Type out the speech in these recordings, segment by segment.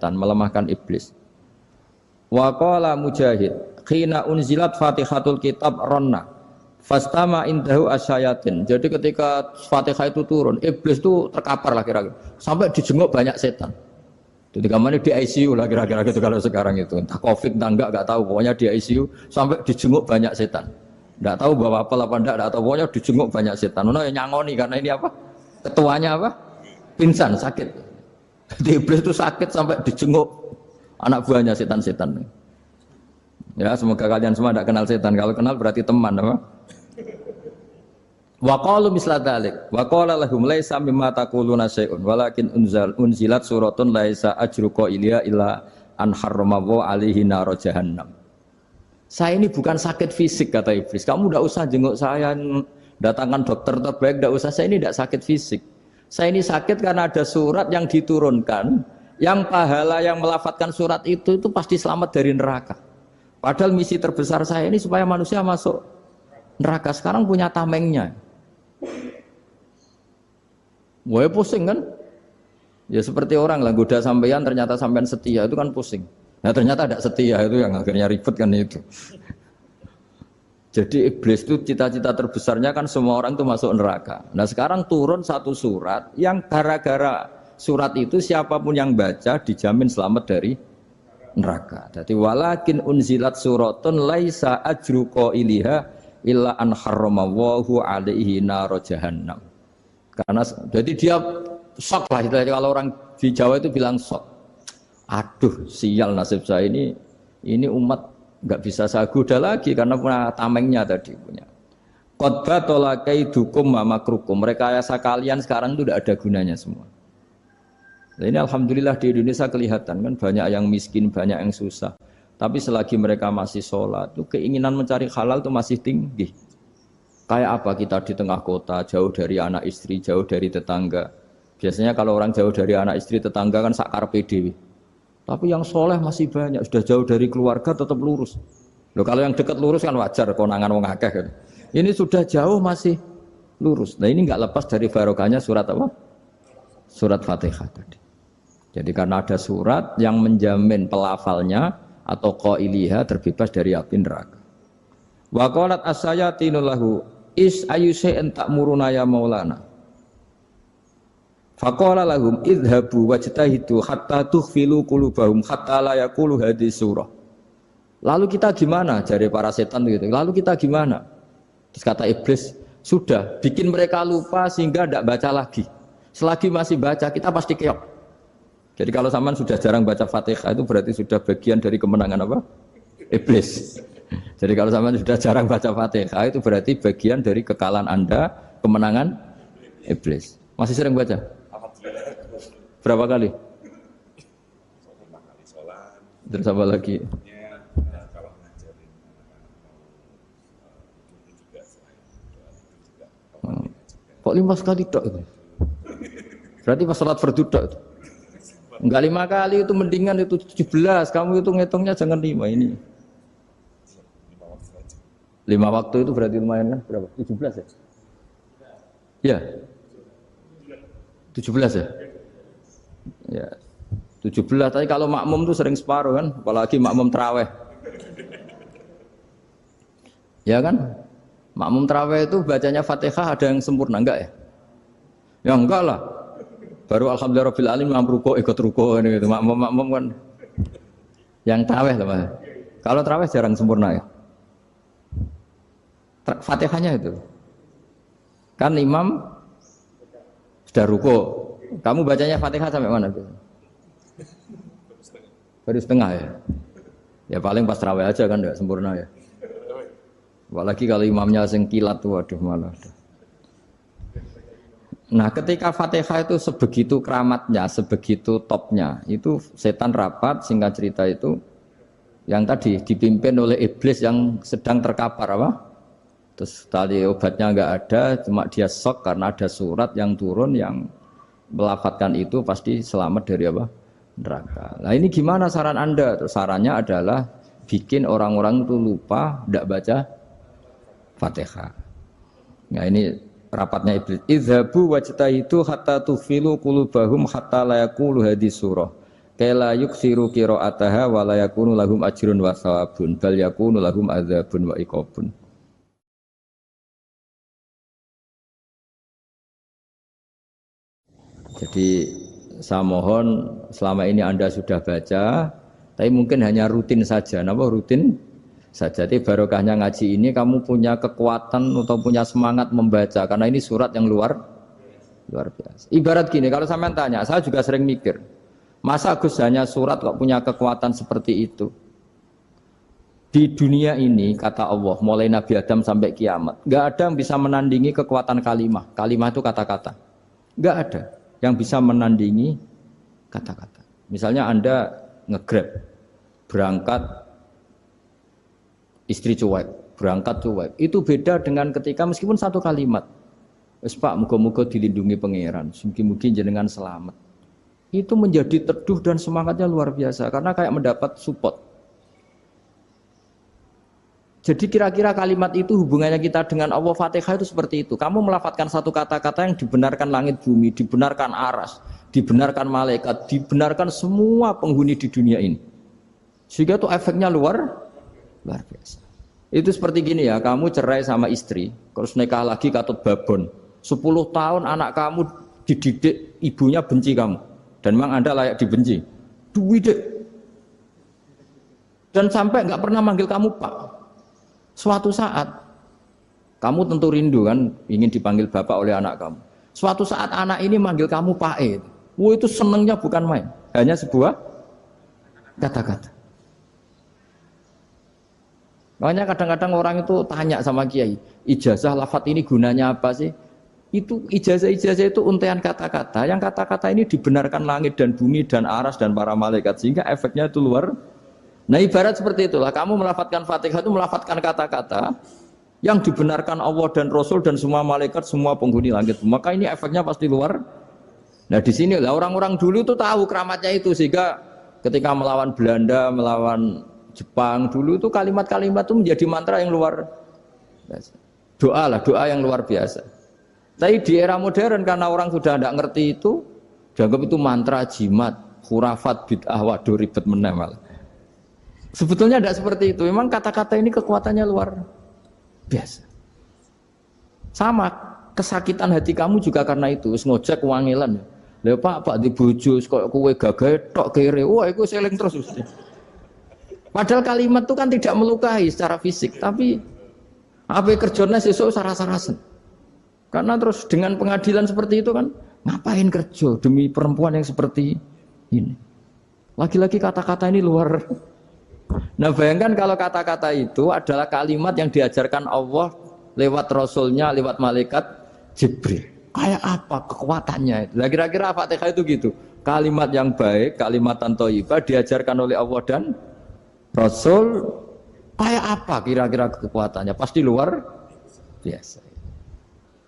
melemahkan iblis. Wa qala Mujahid, khina unzilat Fatihatul Kitab ronna fastama indahu asyayatin. Jadi ketika Fatihah itu turun, iblis itu terkapar lah kira-kira. Sampai dijenguk banyak setan. Jadi kamarnya di ICU lah kira-kira gitu kalau sekarang itu. Entah Covid entah enggak tahu, pokoknya di ICU sampai dijenguk banyak setan. Enggak tahu bawa apa enggak tahu, pokoknya dijenguk banyak setan. Ono yang nyangoni karena ini apa? Ketuanya apa? Pingsan, sakit. Jadi iblis itu sakit sampai dijenguk anak buahnya setan-setan. Ya, semoga kalian semua tidak kenal setan. Kalau kenal berarti teman, apa? Wa qalu misla dzalik. Wa qala lahum laisa mimma taquluna syai'un walakin unzilat suratun laisa ajruqa ilya illa an harramahu alaihi nar jahannam. Saya ini bukan sakit fisik kata iblis. Kamu tidak usah jenguk saya, datangkan dokter terbaik, tidak usah. Saya ini tidak sakit fisik. Saya ini sakit karena ada surat yang diturunkan, yang pahala yang melafatkan surat itu pasti selamat dari neraka. Padahal misi terbesar saya ini supaya manusia masuk neraka. Sekarang punya tamengnya. Wah pusing kan? Ya seperti orang lah goda sampean ternyata sampean setia itu kan pusing. Nah ternyata tidak setia itu yang akhirnya ribet kan itu. Jadi iblis itu cita-cita terbesarnya kan semua orang itu masuk neraka. Nah sekarang turun satu surat yang gara-gara surat itu siapapun yang baca dijamin selamat dari neraka. Jadi walakin unzilat suratun laisa ajru qailiha illa an harramahu alaihi nar jahannam. Karena jadi dia shock lah itu kalau orang di Jawa itu bilang shock. Aduh sial nasib saya ini umat nggak bisa saya goda lagi karena punya tamengnya tadi punya. Qadba tolakai dukum makrukum. Rekayasa kalian sekarang itu tidak ada gunanya semua. Nah, ini alhamdulillah di Indonesia kelihatan kan banyak yang miskin, banyak yang susah. Tapi selagi mereka masih sholat, itu keinginan mencari halal itu masih tinggi. Kayak apa kita di tengah kota, jauh dari anak istri, jauh dari tetangga. Biasanya kalau orang jauh dari anak istri, tetangga kan sakar PDW. Tapi yang soleh masih banyak, sudah jauh dari keluarga tetap lurus. Loh, kalau yang dekat lurus kan wajar, konangan wong akeh kan. Ini sudah jauh masih lurus. Nah ini nggak lepas dari barokahnya surat apa? Surat Fatihah tadi. Jadi karena ada surat yang menjamin pelafalnya atau qailiha terbebas dari api neraka. Wa qalat as-sayatinu lahu is ayyusai'in ta'muruna ya maulana. Faqala lahum idhabu wajtahidu hatta tukhfilu qulubahum hatta la yaqulu hadhihi surah. Lalu kita gimana? Jari para setan gitu. Lalu kita gimana? Terus kata iblis, sudah bikin mereka lupa sehingga tidak baca lagi. Selagi masih baca kita pasti keok. Jadi kalau sampean sudah jarang baca Fatihah itu berarti sudah bagian dari kemenangan apa? Iblis. Jadi kalau sampean sudah jarang baca Fatihah itu berarti bagian dari kekalahan Anda, kemenangan iblis. Masih sering baca? Berapa kali? Terus apa lagi? Kok 5 kali tok itu? Berarti pas sholat fardu tok itu? Enggak 5 kali itu mendingan itu 17. Kamu itu ngitungnya jangan 5 ini. 5 waktu itu berarti lumayan kan? Berapa? 17 ya? Iya. 17 ya? Ya. 17 tapi kalau makmum tuh sering separuh kan, apalagi makmum tarawih. Ya kan? Makmum tarawih itu bacanya Fatihah ada yang sempurna enggak ya? Ya enggak lah. Baru alhamdulillah rabbil alamin ruko ikut ruko ini gitu. Makmum kan yang tarawih lah. Kalau tarawih jarang sempurna ya. Fatihahnya itu. Kan imam sudah ruko. Kamu bacanya Fatihah sampai mana tuh? Baru setengah ya. Ya paling pas tarawih aja kan enggak sempurna ya. Apalagi kalau imamnya sing kilat tuh waduh malah. Nah, ketika Fatihah itu sebegitu keramatnya, sebegitu topnya, itu setan rapat singkat cerita itu yang tadi dipimpin oleh iblis yang sedang terkapar apa? Terus tadi obatnya enggak ada, cuma dia shock karena ada surat yang turun yang melafatkan itu pasti selamat dari apa? Neraka. Nah ini gimana saran Anda? Sarannya adalah bikin orang-orang itu lupa, tidak baca Fatihah. Nah ini rapatnya iblis. Idhabu wajtahidu hatta tufilu qulubahum hatta la yaqulu hadhihi surah. Kala yuksiru qiraataha wa la yakunu lahum ajrun wa thawabun bal yakunu lahum adzabun wa iqabun. Jadi saya mohon selama ini Anda sudah baca, tapi mungkin hanya rutin saja. Napa rutin saja? Jadi barokahnya ngaji ini kamu punya kekuatan atau punya semangat membaca karena ini surat yang luar biasa. Ibarat gini, kalau sampean tanya, saya juga sering mikir, masa Gus hanya surat kok punya kekuatan seperti itu? Di dunia ini kata Allah, mulai Nabi Adam sampai kiamat, nggak ada yang bisa menandingi kekuatan kalimah. Kalimah itu kata-kata, nggak ada yang bisa menandingi kata-kata. Misalnya Anda nge-grab, berangkat istri cuek, berangkat cuek. Itu beda dengan ketika meskipun satu kalimat. Wes Pak, muga-muga dilindungi pangeran, mugi-mugi jenengan selamat. Itu menjadi teduh dan semangatnya luar biasa karena kayak mendapat support. Jadi kira-kira kalimat itu hubungannya kita dengan Allah, Fatihah itu seperti itu. Kamu melafadzkan satu kata-kata yang dibenarkan langit bumi, dibenarkan aras, dibenarkan malaikat, dibenarkan semua penghuni di dunia ini. Sehingga itu efeknya luar biasa. Itu seperti gini ya, kamu cerai sama istri, terus nikah lagi katut babon. 10 tahun anak kamu dididik, ibunya benci kamu. Dan memang Anda layak dibenci. Dididik. Dan sampai nggak pernah manggil kamu Pak. Suatu saat, kamu tentu rindu kan, ingin dipanggil bapak oleh anak kamu. Suatu saat anak ini manggil kamu Pak E. Wah itu senengnya bukan main, hanya sebuah kata-kata. Makanya kadang-kadang orang itu tanya sama kiai, ijazah lafadz ini gunanya apa sih? Itu ijazah-ijazah itu untaian kata-kata, yang kata-kata ini dibenarkan langit dan bumi dan aras dan para malaikat, sehingga efeknya itu luar. Nah ibarat seperti itulah, kamu melafadzkan Fatihah itu melafadzkan kata-kata yang dibenarkan Allah dan Rasul dan semua malaikat, semua penghuni langit. Maka ini efeknya pasti luar. Nah di sini lah orang-orang dulu itu tahu keramatnya itu, sehingga ketika melawan Belanda, melawan Jepang dulu itu kalimat-kalimat itu menjadi mantra yang luar biasa. Doa lah, doa yang luar biasa. Tapi di era modern karena orang sudah tidak ngerti itu, dianggap itu mantra, jimat, khurafat, bid'ah, waduh ribet meneh malah. Sebetulnya tidak seperti itu. Memang kata-kata ini kekuatannya luar biasa. Sama kesakitan hati kamu juga karena itu. Ngojek wangilan. Lha Pak di bojo kok kowe gagah tok kere. Wah, iku seling terus. Padahal kalimat itu kan tidak melukai secara fisik, tapi apa kerjanya sesuk saras-sarasen. Karena terus dengan pengadilan seperti itu kan, ngapain kerja demi perempuan yang seperti ini? Lagi-lagi kata-kata ini luar. Nah bayangkan kalau kata-kata itu adalah kalimat yang diajarkan Allah lewat Rasulnya, lewat malaikat Jibril. Kayak apa kekuatannya itu? Nah kira-kira Fatihah itu gitu. Kalimat yang baik, kalimatan thayyibah diajarkan oleh Allah dan Rasul. Kayak apa kira-kira kekuatannya? Pasti luar biasa.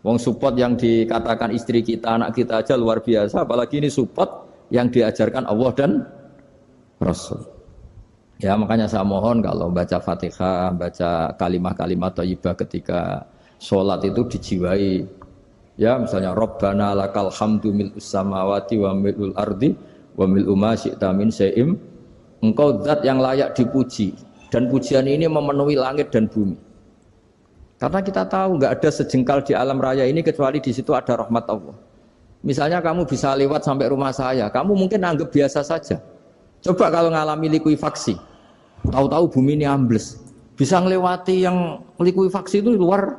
Wong support yang dikatakan istri kita, anak kita aja luar biasa. Apalagi ini support yang diajarkan Allah dan Rasul. Ya makanya saya mohon kalau baca Fatihah, baca kalimat-kalimat thayyibah ketika sholat itu dijiwai. Ya misalnya Rabbana lakal hamdu mil'us samawati wa mil'ul ardi wa mil'u ma syi'ta min syai'im. Engkau zat yang layak dipuji dan pujian ini memenuhi langit dan bumi. Karena kita tahu nggak ada sejengkal di alam raya ini kecuali di situ ada rahmat Allah. Misalnya kamu bisa lewat sampai rumah saya, kamu mungkin anggap biasa saja. Coba kalau ngalami likuifaksi, tahu-tahu bumi ini ambles, bisa ngelewati yang likuifaksi itu luar.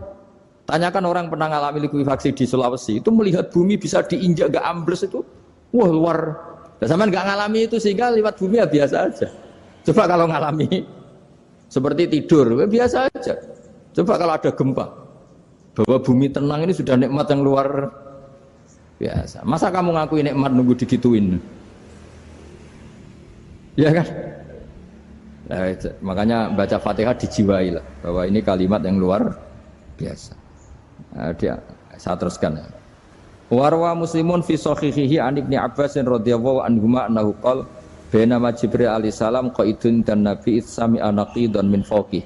Tanyakan orang pernah ngalami likuifaksi di Sulawesi, itu melihat bumi bisa diinjak gak ambles itu, wah luar. Dan sampean nggak ngalami itu sehingga lewat bumi ya biasa aja. Coba kalau ngalami seperti tidur, ya biasa aja. Coba kalau ada gempa, bahwa bumi tenang ini sudah nikmat yang luar biasa. Masa kamu ngakui nikmat nunggu digituin? Ya kan? Nah, makanya baca Fatihah dijiwai lah, bahwa ini kalimat yang luar biasa. Nah, saya teruskan. Warwa Muslimun fi sahihihi an Ibnu Abbas radhiyallahu anhuma annahu qala bainama Jibril alaihi salam qaidun dan Nabi sami anaqidan min fawqih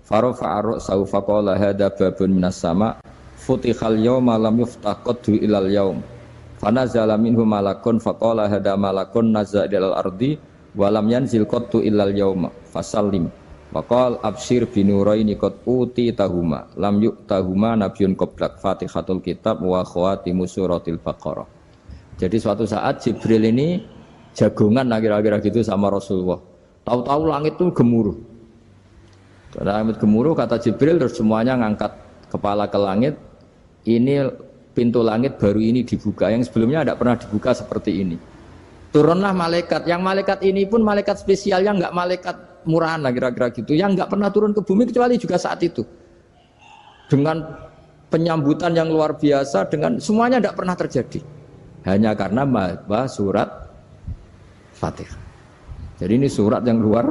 farafa'a ra'sahu faqala hadza babun minas sama futihal yawma lam yuftah qaddu ilal yaum Fanazala minhu malakun faqala hada malakun nazza ilal ardi wa lam yanzil qattu illal yauma fasallim. Waqal absyir binuraini qad uti tahuma lam yu'tahuma nabiyyun qablak Fatihatul Kitab wa khawatimu suratil Baqarah. Jadi suatu saat Jibril ini jagongan kira-kira gitu sama Rasulullah. Tahu-tahu langit itu gemuruh. Karena langit gemuruh kata Jibril terus semuanya ngangkat kepala ke langit. Ini pintu langit baru ini dibuka, yang sebelumnya tidak pernah dibuka seperti ini. Turunlah malaikat, yang malaikat ini pun malaikat spesial, yang enggak malaikat murahan lah kira-kira gitu, yang enggak pernah turun ke bumi kecuali juga saat itu. Dengan penyambutan yang luar biasa, dengan semuanya tidak pernah terjadi. Hanya karena bahas surat Fatihah. Jadi ini surat yang luar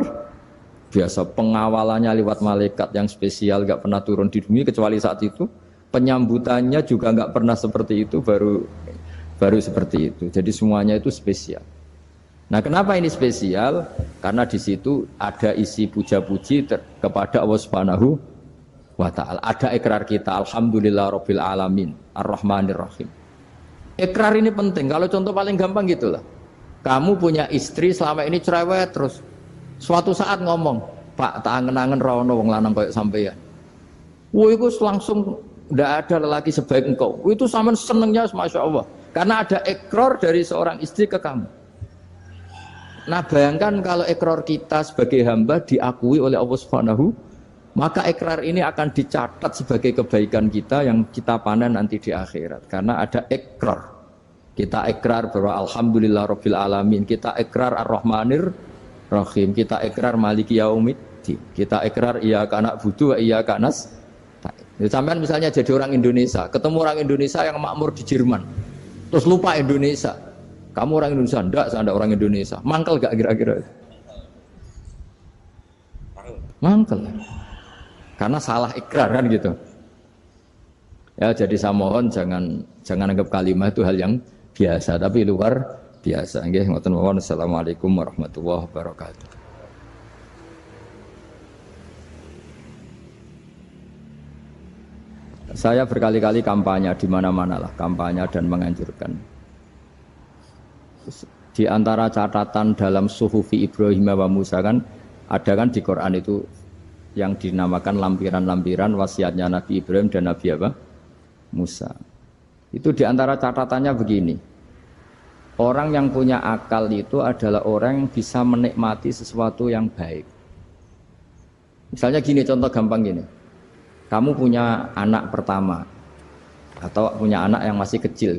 biasa, pengawalannya lewat malaikat yang spesial, enggak pernah turun di bumi kecuali saat itu. Penyambutannya juga nggak pernah seperti itu, baru seperti itu. Jadi semuanya itu spesial. Nah, kenapa ini spesial? Karena di situ ada isi puja-puji kepada Allah Subhanahu wa Ta'ala. Ada ikrar kita, alhamdulillah rabbil alamin, ar-rahmanir rahim. Ikrar ini penting. Kalau contoh paling gampang gitulah. Kamu punya istri selama ini cerewet terus. Suatu saat ngomong, Pak, tak angen-angen rawono wong lanang kayak sampeyan. Wah, itu langsung tidak ada lelaki sebaik engkau. Itu sama senengnya, masya Allah. Karena ada ikrar dari seorang istri ke kamu. Nah, bayangkan kalau ikrar kita sebagai hamba diakui oleh Allah Subhanahu, maka ikrar ini akan dicatat sebagai kebaikan kita yang kita panen nanti di akhirat. Karena ada ikrar. Kita ikrar bahwa alhamdulillah rabbil alamin. Kita ikrar ar-rahmanir rahim. Kita ikrar maliki yaumiddin. Kita ikrar iyyaka na'budu wa iyyaka nasta'in. Ya, sampean misalnya jadi orang Indonesia, ketemu orang Indonesia yang makmur di Jerman, terus lupa Indonesia. Kamu orang Indonesia? Enggak, saya enggak orang Indonesia. Mangkel gak kira-kira? Mangkel. Karena salah ikrar kan gitu. Ya, jadi saya mohon jangan anggap kalimat itu hal yang biasa, tapi luar biasa. Nggih, ngoten mawon. Assalamualaikum warahmatullahi wabarakatuh. Saya berkali-kali kampanye di mana-mana lah, kampanye dan menganjurkan. Di antara catatan dalam Suhufi Ibrahim wa Musa kan ada kan di Quran itu yang dinamakan lampiran-lampiran wasiatnya Nabi Ibrahim dan Nabi apa? Musa. Itu di antara catatannya begini. Orang yang punya akal itu adalah orang yang bisa menikmati sesuatu yang baik. Misalnya gini, contoh gampang gini. Kamu punya anak pertama atau punya anak yang masih kecil,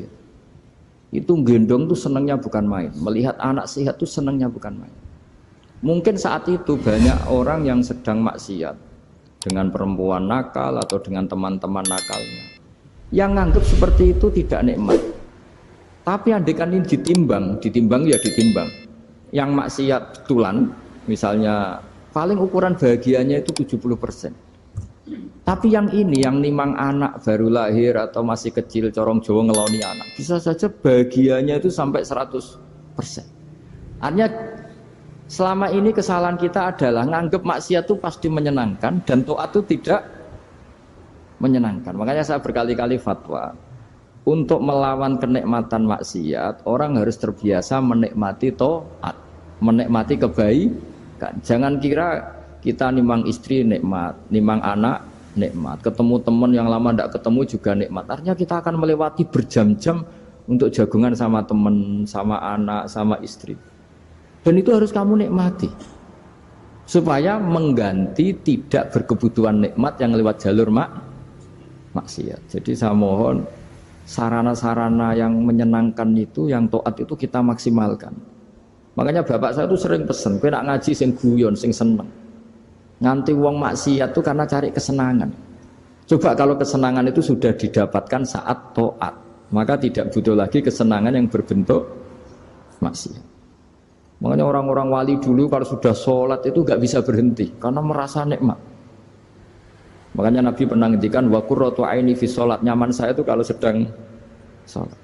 itu gendong tuh senangnya bukan main, melihat anak sehat tuh senangnya bukan main. Mungkin saat itu banyak orang yang sedang maksiat dengan perempuan nakal atau dengan teman-teman nakalnya, yang nganggap seperti itu tidak nikmat. Tapi andaikan ini ditimbang ya ditimbang. Yang maksiat tulan, misalnya paling ukuran bahagianya itu 70%. Tapi yang ini, yang nimang anak baru lahir atau masih kecil, corong Jawa ngeloni anak, bisa saja bahagianya itu sampai 100%. Artinya selama ini kesalahan kita adalah nganggep maksiat itu pasti menyenangkan dan taat itu tidak menyenangkan. Makanya saya berkali-kali fatwa, untuk melawan kenikmatan maksiat, orang harus terbiasa menikmati taat, menikmati kebaikan. Jangan kira kita nimang istri nikmat, nimang anak nikmat, ketemu teman yang lama tidak ketemu juga nikmat. Artinya kita akan melewati berjam-jam untuk jagungan sama teman, sama anak, sama istri. Dan itu harus kamu nikmati supaya mengganti tidak berkebutuhan nikmat yang lewat jalur maksiat. Jadi saya mohon sarana-sarana yang menyenangkan itu, yang taat itu kita maksimalkan. Makanya bapak saya itu sering pesen, kowe nak ngaji sing guyon, sing seneng. Nganti wong maksiat itu karena cari kesenangan. Coba kalau kesenangan itu sudah didapatkan saat taat, maka tidak butuh lagi kesenangan yang berbentuk maksiat. Makanya orang-orang wali dulu kalau sudah sholat itu gak bisa berhenti karena merasa nikmat. Makanya Nabi pernah ngendikan wa qurratu aini fi sholat, nyaman saya itu kalau sedang sholat.